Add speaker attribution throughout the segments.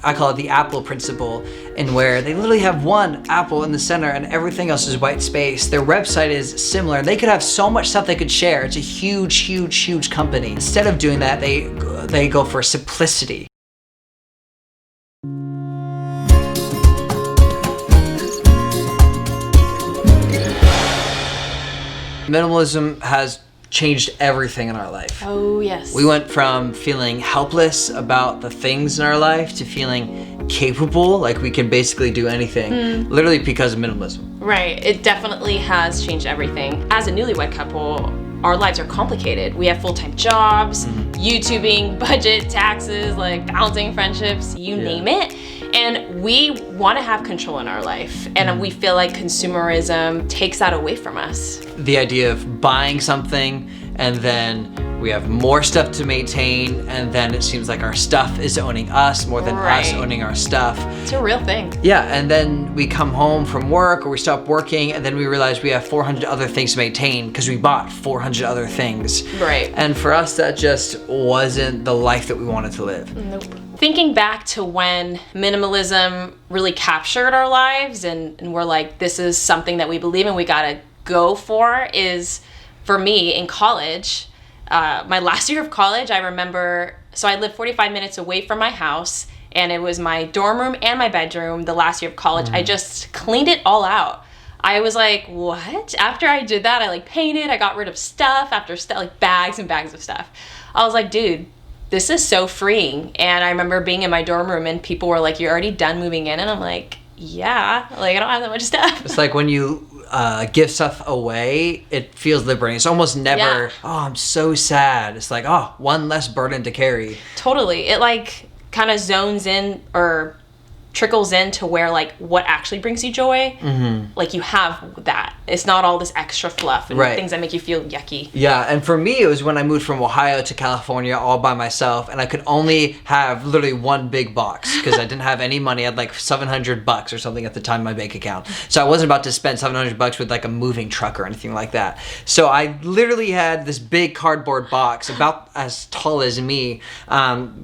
Speaker 1: I call it the apple principle, in where they literally have one apple in the center and everything else is white space. Their website is similar. They could have so much stuff they could share. It's a huge, huge, huge company. Instead of doing that, they go for simplicity. Minimalism has changed everything in our life.
Speaker 2: Oh, yes.
Speaker 1: We went from feeling helpless about the things in our life to feeling capable, like we can basically do anything, literally because of minimalism.
Speaker 2: Right. It definitely has changed everything. As a newlywed couple, our lives are complicated. We have full-time jobs, YouTubing, budget, taxes, like balancing friendships, you name it. And we want to have control in our life. And we feel like consumerism takes that away from us.
Speaker 1: The idea of buying something and then we have more stuff to maintain, and then it seems like our stuff is owning us more than us owning our stuff.
Speaker 2: It's a real thing.
Speaker 1: Yeah, and then we come home from work or we stop working and then we realize we have 400 other things to maintain because we bought 400 other things.
Speaker 2: Right.
Speaker 1: And for us, that just wasn't the life that we wanted to live.
Speaker 2: Nope. Thinking back to when minimalism really captured our lives and we're like, this is something that we believe in, we gotta go for, is for me in college. My last year of college, I remember, so I lived 45 minutes away from my house, and it was my dorm room and my bedroom the last year of college. I just cleaned it all out. I was like, what? After I did that, I like painted, I got rid of stuff after stuff, like bags and bags of stuff. I was like, dude, this is so freeing. And I remember being in my dorm room and people were like, you're already done moving in? And I'm like, yeah, like I don't have that much stuff.
Speaker 1: It's like when you give stuff away, it feels liberating. It's almost never, oh, I'm so sad. It's like, oh, one less burden to carry.
Speaker 2: Totally. It like kind of zones in or trickles into where like what actually brings you joy. Like you have that. It's not all this extra fluff and things that make you feel yucky.
Speaker 1: Yeah, and for me, it was when I moved from Ohio to California all by myself, and I could only have literally one big box because I didn't have any money. I had like $700 or something at the time in my bank account. So I wasn't about to spend $700 with like a moving truck or anything like that. So I literally had this big cardboard box about as tall as me,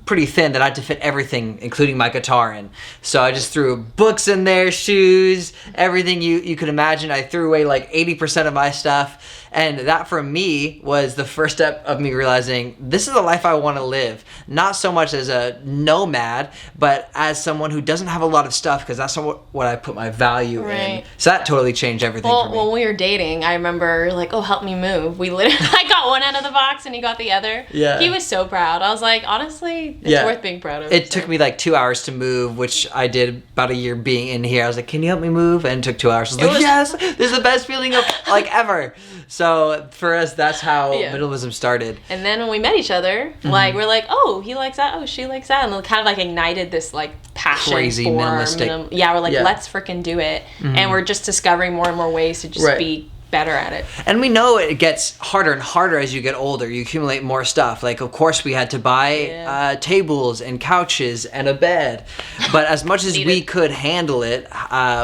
Speaker 1: pretty thin, that I had to fit everything, including my guitar in. So I just threw books in there, shoes, everything you could imagine. I threw away like 80% of my stuff. And that for me was the first step of me realizing this is the life I want to live. Not so much as a nomad, but as someone who doesn't have a lot of stuff, because that's what I put my value in. So that totally changed everything for me.
Speaker 2: When we were dating, I remember like, oh, help me move. We literally, I got one end of the box and he got the other.
Speaker 1: Yeah.
Speaker 2: He was so proud. I was like, honestly, it's worth being proud of.
Speaker 1: It took me like 2 hours to move, which I did about a year being in here. I was like, can you help me move? And it took 2 hours. I was like, yes, this is the best feeling of like ever. So for us, that's how minimalism started.
Speaker 2: And then when we met each other, like we're like, oh, he likes that, oh, she likes that, and it kind of like ignited this like passion
Speaker 1: crazy
Speaker 2: for
Speaker 1: minimalistic.
Speaker 2: we're like, let's freaking do it, and we're just discovering more and more ways to just be better at it.
Speaker 1: And we know it gets harder and harder as you get older. You accumulate more stuff. Like, of course, we had to buy tables and couches and a bed. But as much as we could handle it,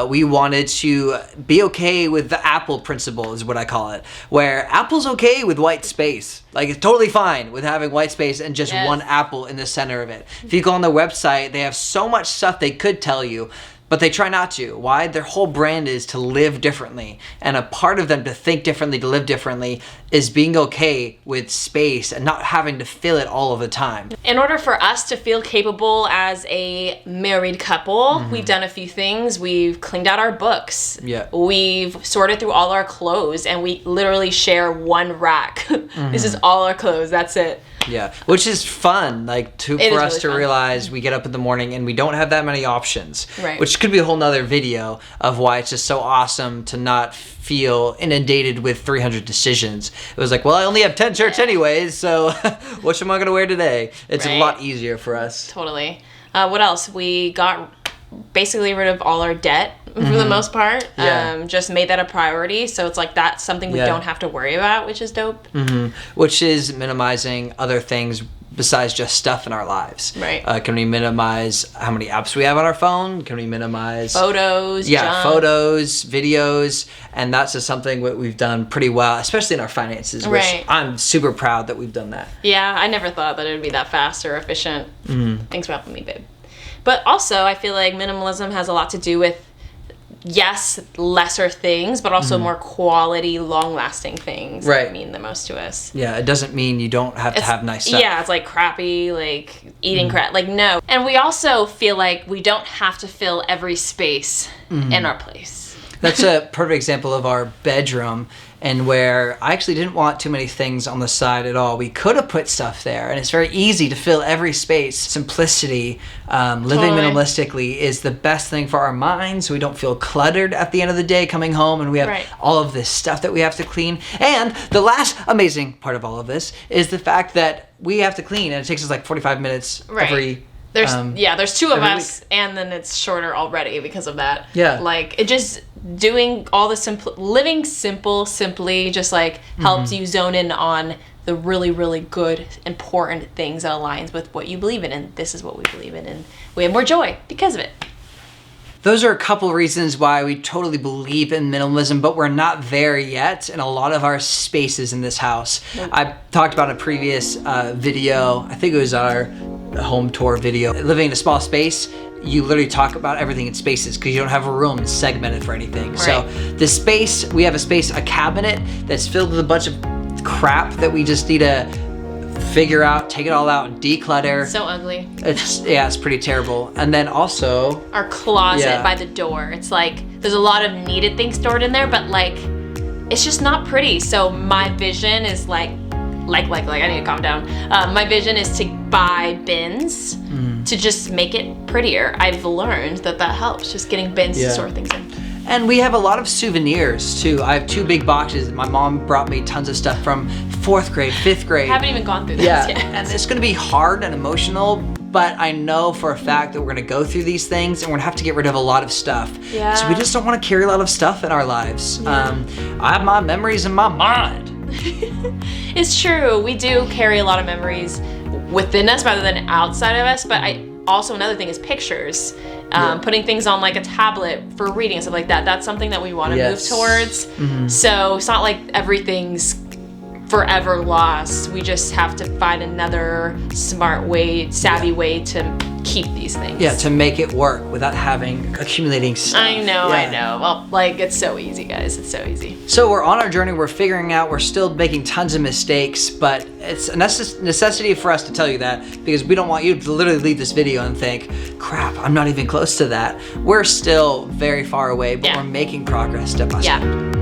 Speaker 1: we wanted to be okay with the Apple principle, is what I call it. Where Apple's okay with white space. Like, it's totally fine with having white space and just one apple in the center of it. If you go on their website, they have so much stuff they could tell you, but they try not to. Why? Their whole brand is to live differently. And a part of them to think differently, to live differently, is being okay with space and not having to fill it all of the time.
Speaker 2: In order for us to feel capable as a married couple, we've done a few things. We've cleaned out our books. Yeah. We've sorted through all our clothes, and we literally share one rack. This is all our clothes. That's it.
Speaker 1: Yeah, which is fun, like for us to realize we get up in the morning and we don't have that many options, which could be a whole nother video of why it's just so awesome to not feel inundated with 300 decisions. It was like, well, I only have 10 shirts anyways, so which am I going to wear today? It's a lot easier for us.
Speaker 2: Totally. What else? We got basically rid of all our debt for the most part. Just made that a priority, so it's like that's something we don't have to worry about, which is dope.
Speaker 1: Which is minimizing other things besides just stuff in our lives. Can we minimize how many apps we have on our phone? Can we minimize
Speaker 2: photos?
Speaker 1: Photos, videos, and that's just something that we've done pretty well, especially in our finances, which I'm super proud that we've done that.
Speaker 2: Yeah, I never thought that it would be that fast or efficient. Thanks for helping me, babe. But also, I feel like minimalism has a lot to do with, yes, lesser things, but also more quality, long-lasting things that mean the most to us.
Speaker 1: Yeah, it doesn't mean you don't have to have nice stuff.
Speaker 2: Yeah, it's like crappy, like eating crap. Like, no. And we also feel like we don't have to fill every space in our place.
Speaker 1: That's a perfect example of our bedroom, and where I actually didn't want too many things on the side at all. We could have put stuff there, and it's very easy to fill every space. Simplicity, living minimalistically is the best thing for our minds, so we don't feel cluttered at the end of the day coming home and we have all of this stuff that we have to clean. And the last amazing part of all of this is the fact that we have to clean, and it takes us like 45 minutes every
Speaker 2: there's two of us,
Speaker 1: week.
Speaker 2: And then it's shorter already because of that.
Speaker 1: Yeah.
Speaker 2: Like, it just doing all the living simply just like helps you zone in on the really, really good, important things that aligns with what you believe in. And this is what we believe in. And we have more joy because of it.
Speaker 1: Those are a couple reasons why we totally believe in minimalism, but we're not there yet in a lot of our spaces in this house. I talked about in a previous video, I think it was our home tour video, living in a small space. You literally talk about everything in spaces because you don't have a room segmented for anything. Right. So the space, we have a cabinet that's filled with a bunch of crap that we just need to figure out, take it all out, declutter.
Speaker 2: So ugly.
Speaker 1: It's pretty terrible. And then also
Speaker 2: our closet by the door. It's like there's a lot of needed things stored in there, but like it's just not pretty. So my vision is like I need to calm down. My vision is to buy bins to just make it prettier. I've learned that helps, just getting bins to store things in.
Speaker 1: And we have a lot of souvenirs too. I have 2 big boxes. My mom brought me tons of stuff from 4th grade, 5th grade.
Speaker 2: I haven't even gone through this yet.
Speaker 1: And it's gonna be hard and emotional, but I know for a fact that we're gonna go through these things and we're gonna have to get rid of a lot of stuff.
Speaker 2: Yeah.
Speaker 1: So we just don't wanna carry a lot of stuff in our lives. I have my memories in my mind.
Speaker 2: It's true. We do carry a lot of memories within us rather than outside of us, but also another thing is pictures. Putting things on like a tablet for reading and stuff like that. That's something that we want to move towards. So it's not like everything's forever lost. We just have to find another smart way, savvy way to keep these things.
Speaker 1: Yeah, to make it work without accumulating stuff.
Speaker 2: I know. Well, like, it's so easy, guys. It's so easy.
Speaker 1: So we're on our journey. We're figuring out. We're still making tons of mistakes, but it's a necessity for us to tell you that because we don't want you to literally leave this video and think, crap, I'm not even close to that. We're still very far away, but we're making progress step by step.